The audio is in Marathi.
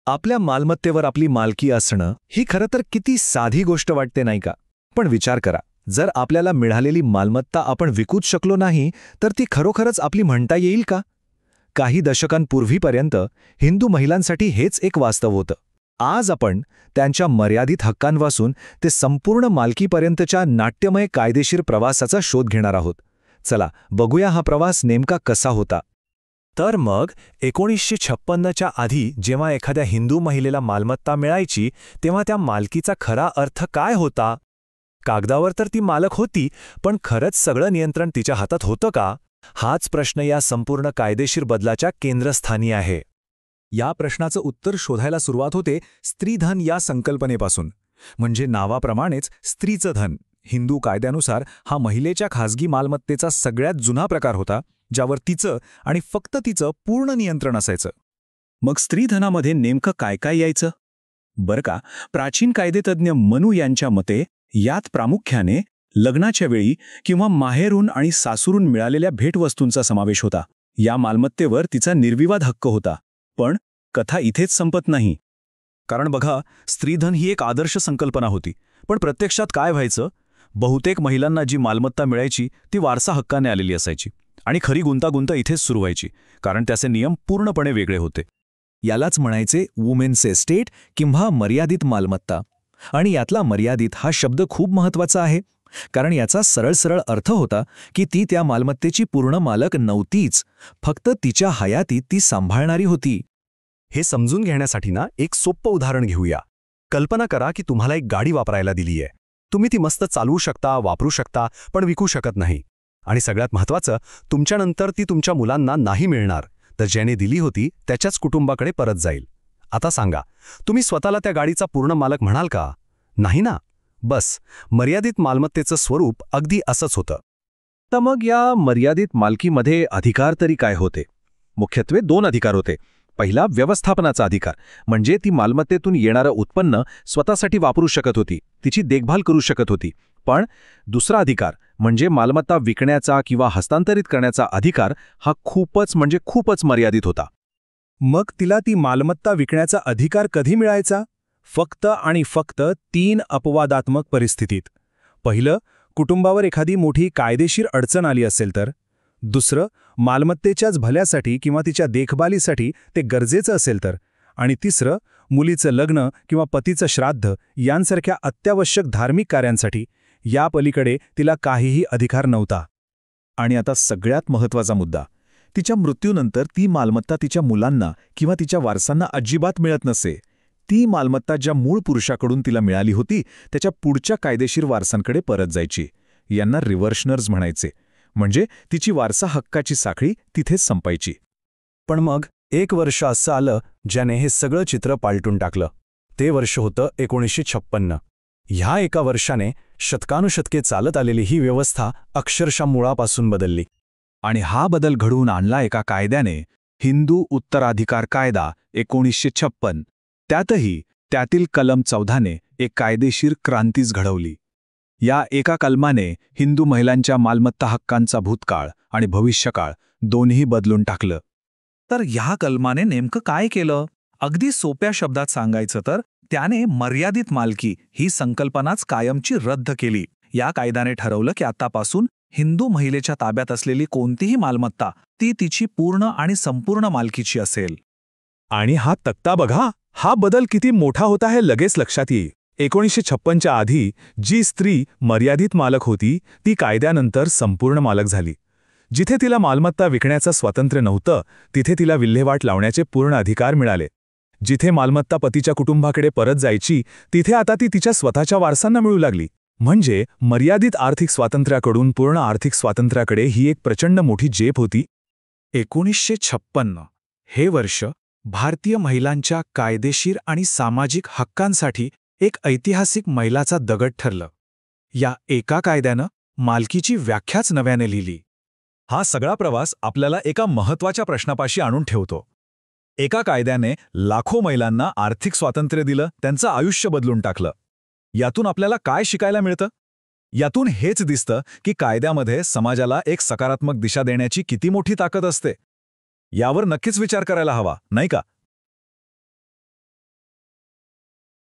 आपल्या मालमत्तेवर आपली मालकी असणं ही खरं तर किती साधी गोष्ट वाटते नाही का? पण विचार करा, जर आपल्याला मिळालेली मालमत्ता आपण विकूच शकलो नाही तर ती खरोखरच आपली म्हणता येईल का? काही दशकांपूर्वीपर्यंत हिंदू महिलांसाठी हेच एक वास्तव होतं. आज आपण त्यांच्या मर्यादित हक्कांपासून ते संपूर्ण मालकीपर्यंतच्या नाट्यमय कायदेशीर प्रवासाचा शोध घेणार आहोत. चला बघूया हा प्रवास नेमका कसा होता. तर मग 1956च्या आधी जेव्हा एखाद्या हिंदू महिलेला मालमत्ता मिळायची तेव्हा त्या मालकीचा खरा अर्थ काय होता? कागदावर तर ती मालक होती, पण खरंच सगळं नियंत्रण तिच्या हातात होतं का? हाच प्रश्न या संपूर्ण कायदेशीर बदलाच्या केंद्रस्थानी आहे. या प्रश्नाचं उत्तर शोधायला सुरुवात होते स्त्रीधन या संकल्पनेपासून. म्हणजे नावाप्रमाणेच स्त्रीचं धन. हिंदू कायद्यानुसार हा महिलेच्या खासगी मालमत्तेचा सगळ्यात जुना प्रकार होता, ज्यावर तिचं आणि फक्त तिचं पूर्ण नियंत्रण असायचं. मग स्त्रीधनामध्ये नेमकं काय काय यायचं? बरं का, प्राचीन कायदेतज्ञ मनू यांच्या मते यात प्रामुख्याने लग्नाच्या वेळी किंवा माहेरून आणि सासूरून मिळालेल्या भेटवस्तूंचा समावेश होता. या मालमत्तेवर तिचा निर्विवाद हक्क होता. पण कथा इथेच संपत नाही. कारण बघा, स्त्रीधन ही एक आदर्श संकल्पना होती, पण प्रत्यक्षात काय व्हायचं? बहुतेक महिलांना जी मालमत्ता मिळायची ती वारसा हक्काने आलेली असायची. आणि खरी गुंतागुंत इथेच सुरू व्हायची, कारण त्याचे नियम पूर्णपणे वेगळे होते. यालाच म्हणायचे वुमेन्स एस्टेट किंवा मर्यादित मालमत्ता. आणि यातला मर्यादित हा शब्द खूप महत्त्वाचा आहे, कारण याचा सरळ सरळ अर्थ होता की ती त्या मालमत्तेची पूर्ण मालक नव्हतीच, फक्त तिच्या हयातीत ती सांभाळणारी होती. हे समजून घेण्यासाठी एक सोपं उदाहरण घेऊया. कल्पना करा की तुम्हाला एक गाडी वापरायला दिली आहे. तुम्ही ती मस्त चालवू शकता, वापरू शकता, पण विकू शकत नाही. आणि सगळ्यात महत्त्वाचं, तुमच्यानंतर ती तुमच्या मुलांना नाही मिळणार, तर ज्याने दिली होती त्याच्याच कुटुंबाकडे परत जाईल. आता सांगा, तुम्ही स्वतःला त्या गाडीचा पूर्ण मालक म्हणाल का? नाही ना. बस, मर्यादित मालमत्तेचं स्वरूप अगदी असंच होतं. तर मग या मर्यादित मालकीमध्ये अधिकार तरी काय होते? मुख्यत्वे 2 अधिकार होते. पहिला, व्यवस्थापनाचा अधिकार, म्हणजे ती मालमत्तेतून येणारं उत्पन्न स्वतःसाठी वापरू शकत होती, तिची देखभाल करू शकत होती. पण दुसरा अधिकार म्हणजे मालमत्ता विकण्याचा किंवा हस्तांतरित करण्याचा अधिकार हा खूपच मर्यादित होता. मग तिला ती मालमत्ता विकण्याचा अधिकार कधी मिळायचा? फक्त आणि फक्त 3 अपवादात्मक परिस्थितीत. पहिलं, कुटुंबावर एखादी मोठी कायदेशीर अडचण आली असेल तर. दुसरं, मालमत्तेच्याच भल्यासाठी किंवा तिच्या देखभालीसाठी ते गरजेचं असेल तर. आणि तिसरं, मुलीचं लग्न किंवा पतीचं श्राद्ध यांसारख्या अत्यावश्यक धार्मिक कार्यांसाठी. या पलीकडे तिला काहीही अधिकार नव्हता. आणि आता सगळ्यात महत्त्वाचा मुद्दा, तिच्या मृत्यूनंतर ती मालमत्ता तिच्या मुलांना किंवा तिच्या वारसांना अजिबात मिळत नसे. ती मालमत्ता ज्या मूळ पुरुषाकडून तिला मिळाली होती त्याच्या पुढच्या कायदेशीर वारसांकडे परत जायची. यांना रिव्हर्शनर्स म्हणायचे. म्हणजे तिची वारसा हक्काची साखळी तिथेच संपायची. पण मग 1 वर्ष असं आलं ज्याने हे सगळं चित्र पालटून टाकलं. ते वर्ष होतं 1956. ह्या एका वर्षाने शतकानुशतके चालत आलेली ही व्यवस्था अक्षरशः मुळापासून बदलली. आणि हा बदल घडवून आणला एका कायद्याने, हिंदू उत्तराधिकार कायदा 1956. त्यातील कलम 14ने एक कायदेशीर क्रांतीच घडवली. या एका कलमाने हिंदू महिलांच्या मालमत्ता हक्कांचा भूतकाळ आणि भविष्यकाळ दोन्ही बदलून टाकलं. तर ह्या कलमाने नेमकं काय केलं? अगदी सोप्या शब्दात सांगायचं तर त्याने मर्यादित मालकी ही संकल्पनाच कायमची रद्द केली. या कायद्याने ठरवलं की आतापासून हिंदू महिलेच्या ताब्यात असलेली कोणतीही मालमत्ता ती तिची पूर्ण आणि संपूर्ण मालकीची असेल. आणि हा तक्ता बघा, हा बदल किती मोठा होता हे लगेच लक्षात येईल. 1956च्या आधी जी स्त्री मर्यादित मालक होती ती कायद्यानंतर संपूर्ण मालक झाली. जिथे तिला मालमत्ता विकण्याचं स्वातंत्र्य नव्हतं तिथे तिला विल्हेवाट लावण्याचे पूर्ण अधिकार मिळाले. जिथे मालमत्ता पतीच्या कुटुंबाकडे परत जायची तिथे आता ती तिच्या स्वतःच्या वारसांना मिळू लागली. म्हणजे मर्यादित आर्थिक स्वातंत्र्याकडून पूर्ण आर्थिक स्वातंत्र्याकडे ही एक प्रचंड मोठी झेप होती. 1956 हे वर्ष भारतीय महिलांच्या कायदेशीर आणि सामाजिक हक्कांसाठी एक ऐतिहासिक मैलाचा दगड ठरलं. या एका कायद्यानं मालकीची व्याख्याच नव्याने लिहिली. हा सगळा प्रवास आपल्याला एका महत्त्वाच्या प्रश्नापाशी आणून ठेवतो. एका कायद्याने लाखो महिलांना आर्थिक स्वातंत्र्य दिलं, त्यांचं आयुष्य बदलून टाकलं. यातून आपल्याला काय शिकायला मिळतं? यातून हेच दिसतं की कायद्यामध्ये समाजाला एक सकारात्मक दिशा देण्याची किती मोठी ताकद असते. यावर नक्कीच विचार करायला हवा, नाही का?